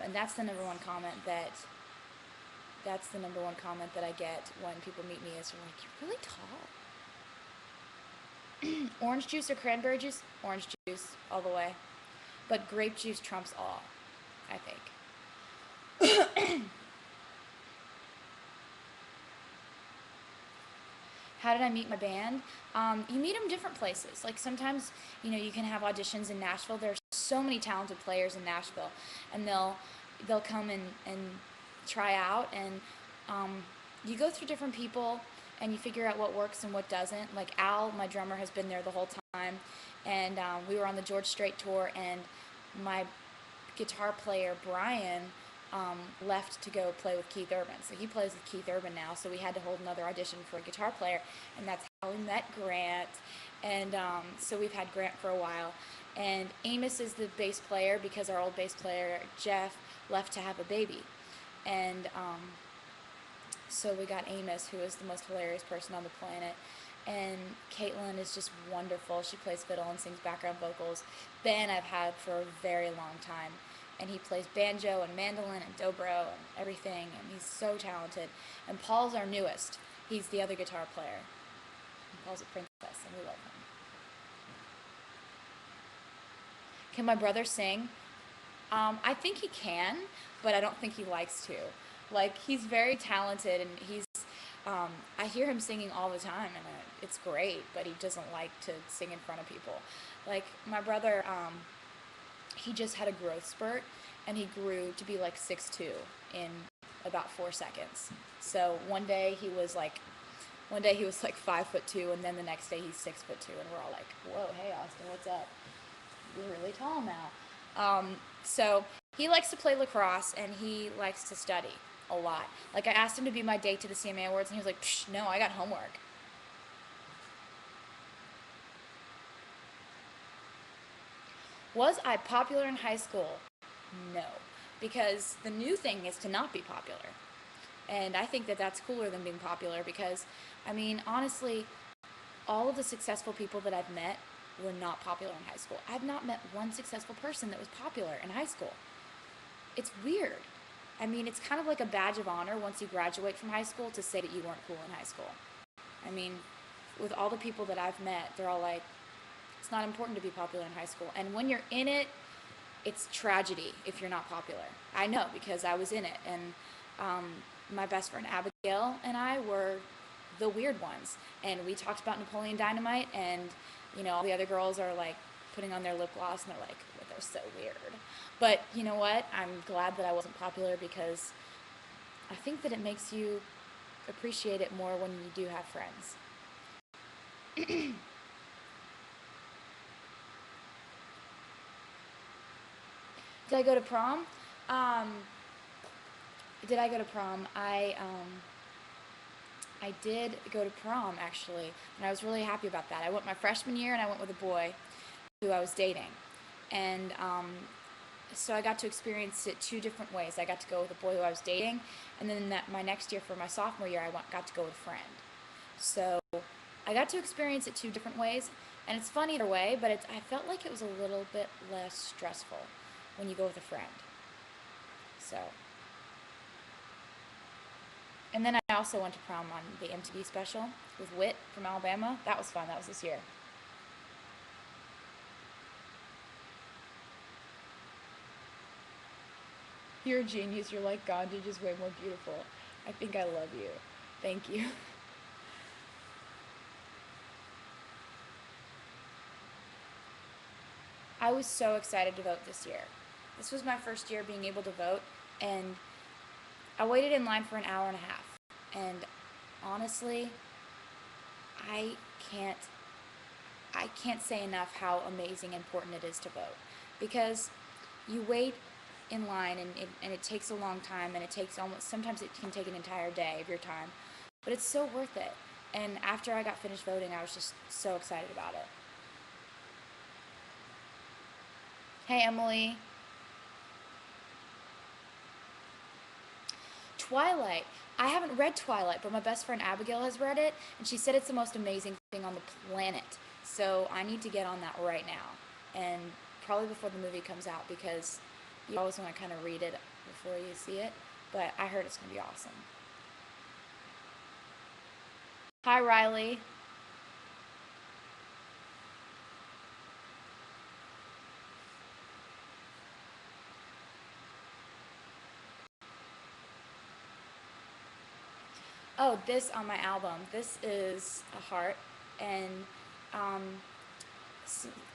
And that's the number one comment that I get when people meet me, is they're like, "You're really tall." Orange juice or cranberry juice? Orange juice all the way. But grape juice trumps all, I think. How did I meet my band? You meet them different places. Like sometimes, you can have auditions in Nashville. There's so many talented players in Nashville, and they'll come and try out, and you go through different people, and you figure out what works and what doesn't. Like Al, my drummer, has been there the whole time, and we were on the George Strait tour, and my guitar player Brian left to go play with Keith Urban. So he plays with Keith Urban now, so we had to hold another audition for a guitar player, and that's how we met Grant. And so we've had Grant for a while. And Amos is the bass player, because our old bass player, Jeff, left to have a baby. And so we got Amos, who is the most hilarious person on the planet. And Caitlin is just wonderful. She plays fiddle and sings background vocals. Ben I've had for a very long time, and he plays banjo and mandolin and dobro and everything, and he's so talented. And Paul's our newest. He's the other guitar player. And Paul's a princess, and we love him. Can my brother sing? I think he can, but I don't think he likes to. Like, he's very talented, and I hear him singing all the time, and it's great, but he doesn't like to sing in front of people. Like, my brother, he just had a growth spurt, and he grew to be like 6'2" in about 4 seconds. So one day he was like 5'2", and then the next day he's 6'2", and we're all like, "Whoa, hey Austin, what's up? You're really tall now." So he likes to play lacrosse, and he likes to study a lot. Like, I asked him to be my date to the CMA Awards, and he was like, "Psh, no, I got homework." Was I popular in high school? No, because the new thing is to not be popular. And I think that that's cooler than being popular, because, I mean, honestly, all of the successful people that I've met were not popular in high school. I've not met one successful person that was popular in high school. It's weird. I mean, it's kind of like a badge of honor once you graduate from high school to say that you weren't cool in high school. I mean, with all the people that I've met, they're all like, it's not important to be popular in high school. And when you're in it, it's tragedy if you're not popular. I know, because I was in it. And my best friend Abigail and I were the weird ones. And we talked about Napoleon Dynamite, and, all the other girls are like putting on their lip gloss, and they're like, well, they're so weird. But you know what? I'm glad that I wasn't popular, because I think that it makes you appreciate it more when you do have friends. Did I go to prom? Did I go to prom? I did go to prom, actually, and I was really happy about that. I went my freshman year, and I went with a boy who I was dating. And so I got to experience it 2 different ways. I got to go with a boy who I was dating, and then my next year, for my sophomore year, I got to go with a friend. So I got to experience it 2 different ways, and it's fun either way, but I felt like it was a little bit less stressful when you go with a friend. So, and then I also went to prom on the MTV special with Whit from Alabama. That was fun. That was this year. You're a genius. You're like God. You're just way more beautiful. I think I love you. Thank you. I was so excited to vote this year. This was my first year being able to vote, and I waited in line for an hour and a half. And honestly, I can't I can't say enough how amazing and important it is to vote, because you wait in line and it takes a long time, and it takes sometimes it can take an entire day of your time, but it's so worth it. And after I got finished voting, I was just so excited about it. Hey, Emily. Twilight. I haven't read Twilight, but my best friend Abigail has read it, and she said it's the most amazing thing on the planet. So I need to get on that right now, and probably before the movie comes out, because you always want to kind of read it before you see it. But I heard it's going to be awesome. Hi, Riley. Oh, this on my album. This is a heart, and um,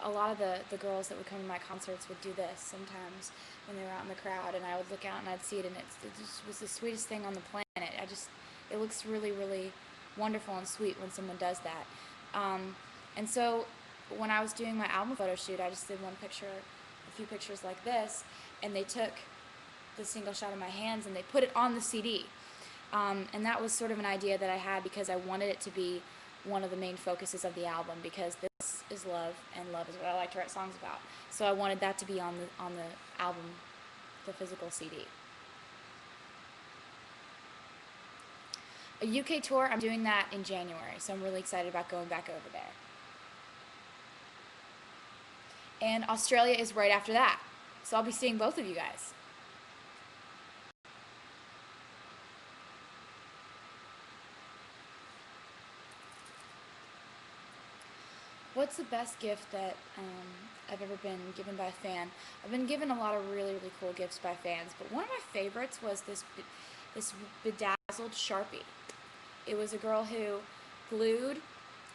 a lot of the girls that would come to my concerts would do this sometimes when they were out in the crowd, and I would look out and I'd see it, and it just was the sweetest thing on the planet. It looks really, really wonderful and sweet when someone does that. And so when I was doing my album photo shoot, I just did a few pictures like this, and they took the single shot of my hands and they put it on the CD. And that was sort of an idea that I had, because I wanted it to be one of the main focuses of the album, because this is love, and love is what I like to write songs about. So I wanted that to be on the album, the physical CD. A UK tour, I'm doing that in January, so I'm really excited about going back over there. And Australia is right after that, so I'll be seeing both of you guys. What's the best gift that I've ever been given by a fan? I've been given a lot of really, really cool gifts by fans, but one of my favorites was this bedazzled Sharpie. It was a girl who glued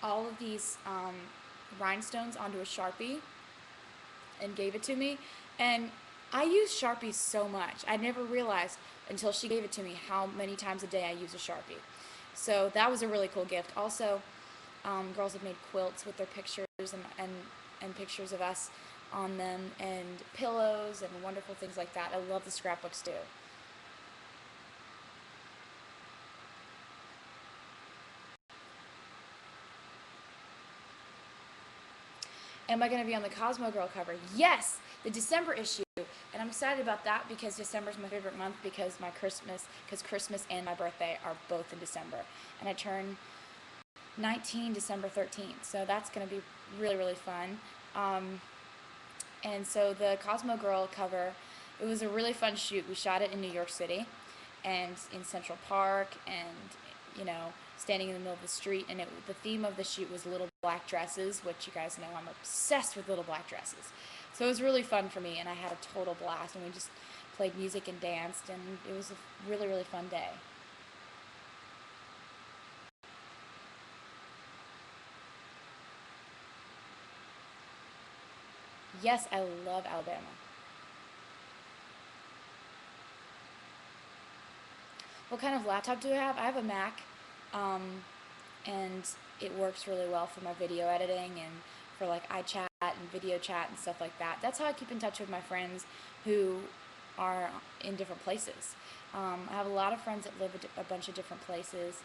all of these rhinestones onto a Sharpie and gave it to me. And I use Sharpies so much. I never realized until she gave it to me how many times a day I use a Sharpie. So that was a really cool gift. Also, girls have made quilts with their pictures and pictures of us on them, and pillows and wonderful things like that. I love the scrapbooks too. Am I going to be on the Cosmo Girl cover? Yes! The December issue. And I'm excited about that, because December is my favorite month, because Christmas and my birthday are both in December. And I turn 19 December 13th. So that's going to be really, really fun. And so the Cosmo Girl cover, it was a really fun shoot. We shot it in New York City and in Central Park, and, standing in the middle of the street. And the theme of the shoot was little black dresses, which you guys know I'm obsessed with little black dresses. So it was really fun for me, and I had a total blast, and we just played music and danced, and it was a really, really fun day. Yes, I love Alabama. What kind of laptop do I have? I have a Mac, and it works really well for my video editing and for like iChat and video chat and stuff like that. That's how I keep in touch with my friends who are in different places. I have a lot of friends that live a bunch of different places.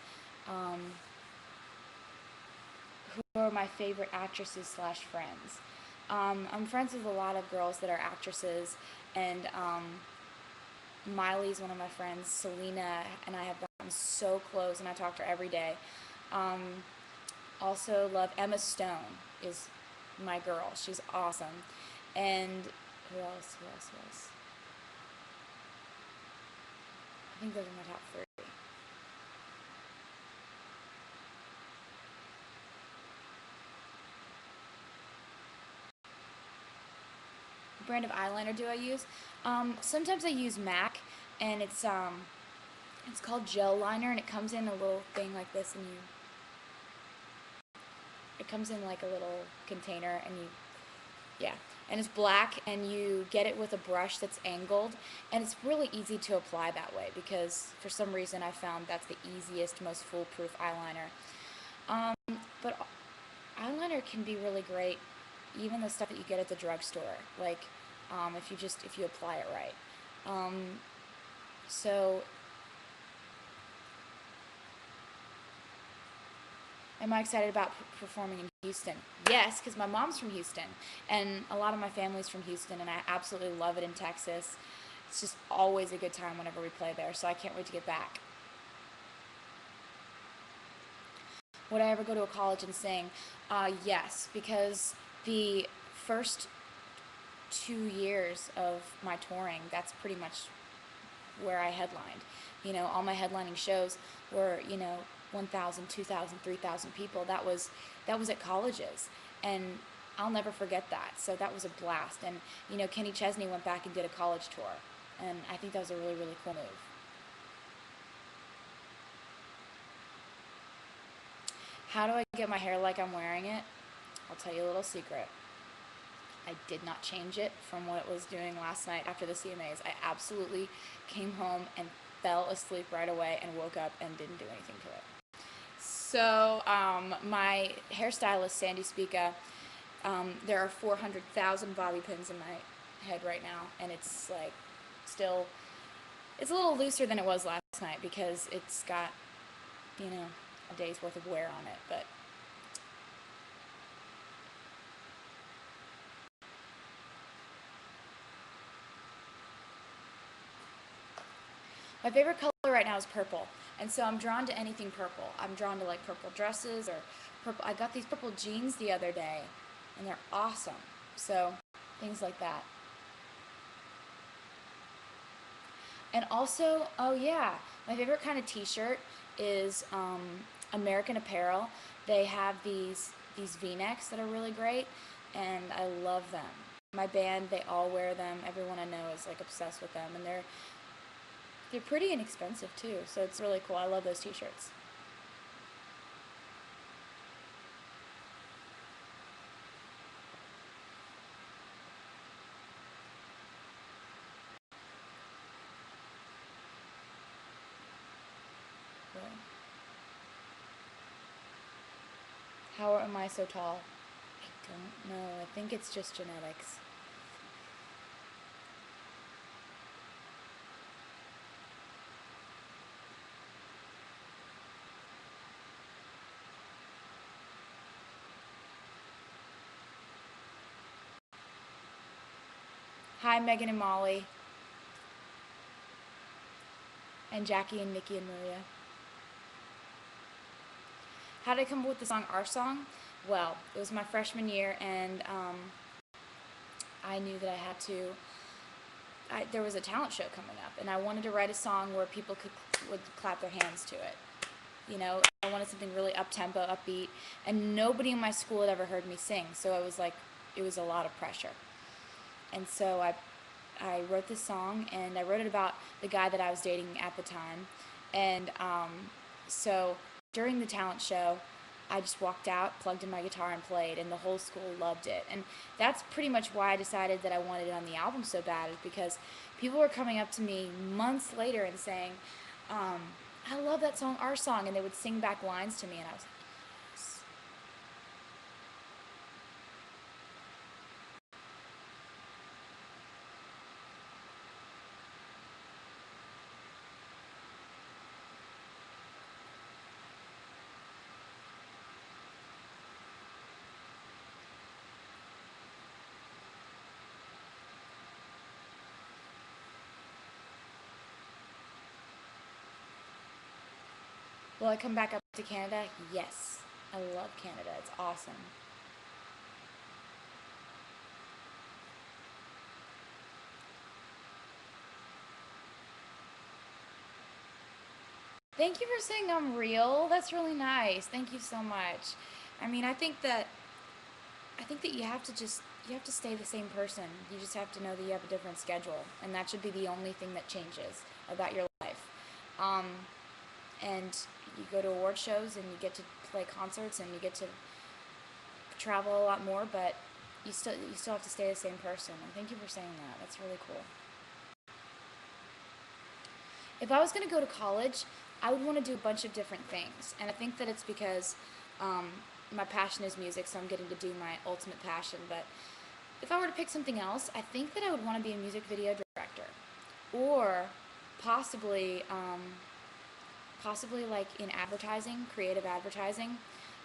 Who are my favorite actresses slash friends? I'm friends with a lot of girls that are actresses, and Miley's one of my friends. Selena and I have gotten so close, and I talk to her every day. Also love Emma Stone is my girl. She's awesome. And who else? Who else? Who else? I think those are my top three. What brand of eyeliner do I use? Sometimes I use MAC, and it's called gel liner, and it comes in a little thing like this, and it comes in like a little container, and yeah. and it's black, and you get it with a brush that's angled, and it's really easy to apply that way because for some reason I found that's the easiest, most foolproof eyeliner. But eyeliner can be really great, even the stuff that you get at the drugstore, like if you apply it right. So am I excited about performing in Houston? Yes, because my mom's from Houston, and a lot of my family's from Houston, and I absolutely love it in Texas. It's just always a good time whenever we play there, so I can't wait to get back. Would I ever go to a college and sing? Yes, because the first 2 years of my touring, that's pretty much where I headlined. All my headlining shows were, 1,000, 2,000, 3,000 people. That was at colleges, and I'll never forget that. So that was a blast. And Kenny Chesney went back and did a college tour, and I think that was a really, really cool move. How do I get my hair like I'm wearing it? I'll tell you a little secret. I did not change it from what it was doing last night after the CMAs. I absolutely came home and fell asleep right away and woke up and didn't do anything to it. So my hairstylist, Sandy Spica, there are 400,000 bobby pins in my head right now, and it's like still, it's a little looser than it was last night because it's got, a day's worth of wear on it, but my favorite color right now is purple, and so I'm drawn to anything purple. I'm drawn to like purple dresses or purple. I got these purple jeans the other day, and they're awesome. So things like that. And also, oh yeah, my favorite kind of T-shirt is American Apparel. They have these V-necks that are really great, and I love them. My band, they all wear them. Everyone I know is like obsessed with them, and they're pretty inexpensive too, so it's really cool. I love those T-shirts. Really. How am I so tall? I don't know. I think it's just genetics. Hi, Megan and Molly, and Jackie and Nikki and Maria. How did I come up with the song Our Song? Well, it was my freshman year, and I knew that I had to. There was a talent show coming up, and I wanted to write a song where people would clap their hands to it. I wanted something really up-tempo, upbeat, and nobody in my school had ever heard me sing, so it was a lot of pressure. And so I wrote this song, and I wrote it about the guy that I was dating at the time. And so during the talent show, I just walked out, plugged in my guitar, and played, and the whole school loved it. And that's pretty much why I decided that I wanted it on the album so bad, is because people were coming up to me months later and saying, I love that song, Our Song, and they would sing back lines to me, and I was like, yes. Will I come back up to Canada? Yes. I love Canada. It's awesome. Thank you for saying I'm real. That's really nice. Thank you so much. I mean, I think that you have to stay the same person. You just have to know that you have a different schedule, and that should be the only thing that changes about your life. Um, and you go to award shows, and you get to play concerts, and you get to travel a lot more, but you still have to stay the same person. And thank you for saying that. That's really cool. If I was going to go to college, I would want to do a bunch of different things. And I think that it's because um, my passion is music, so I'm getting to do my ultimate passion. But if I were to pick something else, I think that I would want to be a music video director, or possibly, possibly like in advertising, creative advertising.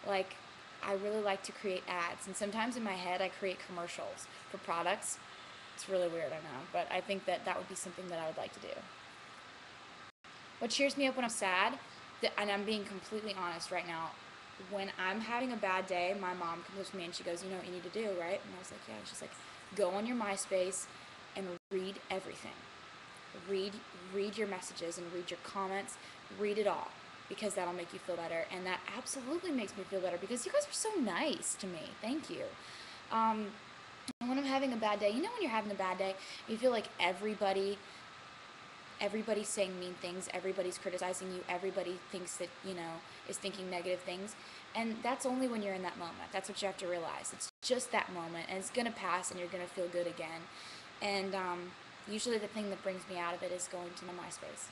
Like, I really like to create ads, and sometimes in my head I create commercials for products. It's really weird, I know, but I think that that would be something that I would like to do. What cheers me up when I'm sad, and I'm being completely honest right now, when I'm having a bad day, my mom comes up to me and she goes, "You know what you need to do, right?" And I was like, "Yeah." And she's like, "Go on your MySpace and read everything. Read read your messages and read your comments. Read it all, because that'll make you feel better." And that absolutely makes me feel better because you guys are so nice to me. Thank you. Um, when I'm having a bad day, you know when you're having a bad day, you feel like everybody's saying mean things, everybody's criticizing you, everybody thinks that, is thinking negative things. And that's only when you're in that moment. That's what you have to realize. It's just that moment, and it's going to pass, and you're going to feel good again. And usually the thing that brings me out of it is going to my MySpace.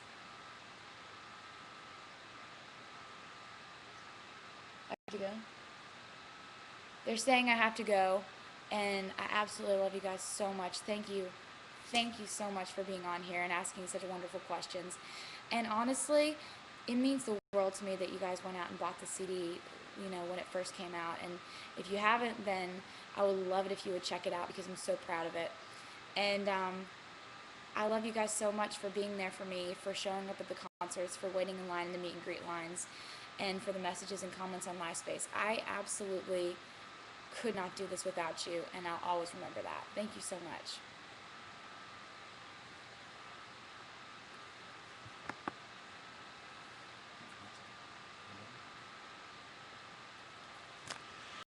I have to go. They're saying I have to go, and I absolutely love you guys so much. Thank you. Thank you so much for being on here and asking such wonderful questions. And honestly, it means the world to me that you guys went out and bought the CD, when it first came out. And if you haven't, then I would love it if you would check it out because I'm so proud of it. And I love you guys so much for being there for me, for showing up at the concerts, for waiting in line in the meet and greet lines, and for the messages and comments on MySpace. I absolutely could not do this without you, and I'll always remember that. Thank you so much.